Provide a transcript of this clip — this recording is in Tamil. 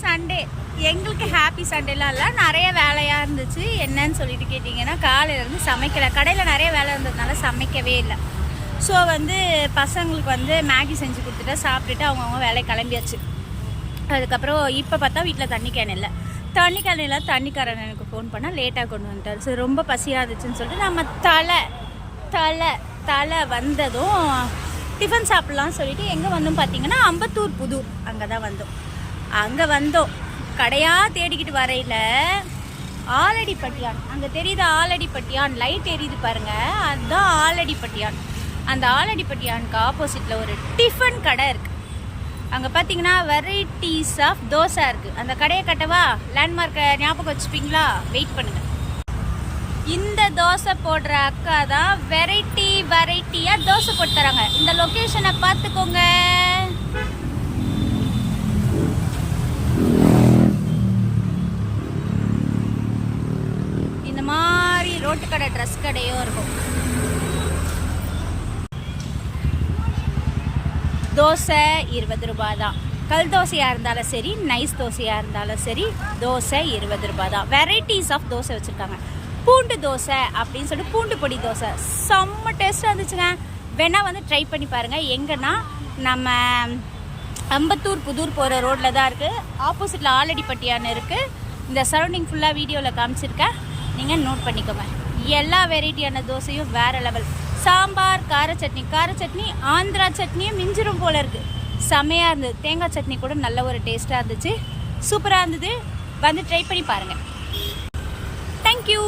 சண்டே. எங்களுக்கு ஹாப்பி சண்டேலாம் இல்லை, நிறைய வேலையாக இருந்துச்சு. என்னன்னு சொல்லிட்டு கேட்டிங்கன்னா, காலையிலேருந்து சமைக்கலை, கடையில் நிறைய வேலை இருந்ததுனால சமைக்கவே இல்லை. ஸோ பசங்களுக்கு மேகி செஞ்சு கொடுத்துட்டு சாப்பிட்டுட்டு அவங்கவுங்க வேலையை கிளம்பியாச்சு. அதுக்கப்புறம் இப்போ பார்த்தா வீட்டில் தண்ணி கேன் இல்லை. தண்ணி கேன் இல்லை, தண்ணிக்காரன் எனக்கு ஃபோன் பண்ணால் லேட்டாக கொண்டு வந்துட்டார். ஸோ ரொம்ப பசியாக இருந்துச்சுன்னு சொல்லிட்டு நம்ம தலை வந்ததும் டிஃபன் சாப்பிட்லான்னு சொல்லிட்டு எங்கே வந்தோம் பார்த்தீங்கன்னா, அம்பத்தூர் புதூர் அங்கே வந்தோம். கடையாக தேடிக்கிட்டு வரையில் ஆலடிப்பட்டியான், அங்கே தெரியுது ஆலடிப்பட்டியான், லைட் எரியுது பாருங்கள், அதுதான் ஆலடிப்பட்டியான். அந்த ஆலடிப்பட்டியானுக்கு ஆப்போசிட்டில் ஒரு டிஃபன் கடை இருக்குது. அங்கே பார்த்தீங்கன்னா வெரைட்டிஸ் ஆஃப் தோசை இருக்குது. அந்த கடையை கட்டவா, லேண்ட்மார்க்கை ஞாபகம் வச்சுப்பீங்களா? வெயிட் பண்ணுங்கள். இந்த தோசை போடுற அக்கா தான் வெரைட்டியாக தோசை போட்டு தராங்க. இந்த லொக்கேஷனை பார்த்துக்கோங்க. இந்த மாதிரி ரோட்டு கடை, ட்ரெஸ் கடையும் இருக்கும். தோசை 20 ரூபாய் தான். கல் தோசையாக இருந்தாலும் சரி, நைஸ் தோசையாக இருந்தாலும் சரி, தோசை 20 ரூபாய் தான். வெரைட்டிஸ் ஆஃப் தோசை வச்சுருக்காங்க. பூண்டு தோசை அப்படின்னு சொல்லிட்டு பூண்டு பொடி தோசை செம்ம டேஸ்ட்டாக இருந்துச்சுங்க. வேணால் ட்ரை பண்ணி பாருங்கள். எங்கன்னா நம்ம அம்பத்தூர் புதூர் போகிற ரோட்டில் தான் இருக்குது. ஆப்போசிட்டில் ஆலடிப்பட்டியான்னு இருக்குது. இந்த சரௌண்டிங் ஃபுல்லாக வீடியோவில் காமிச்சிருக்கேன், நீங்கள் நோட் பண்ணிக்கோங்க. எல்லா வெரைட்டியான தோசையும் வேறு லெவல். சாம்பார், கார சட்னி, ஆந்திரா சட்னியும் மிஞ்சிரும் போல் இருக்குது. செம்மையாக இருந்தது. தேங்காய் சட்னி கூட நல்ல ஒரு டேஸ்ட்டாக இருந்துச்சு. சூப்பராக இருந்தது. ட்ரை பண்ணி பாருங்கள். Thank you.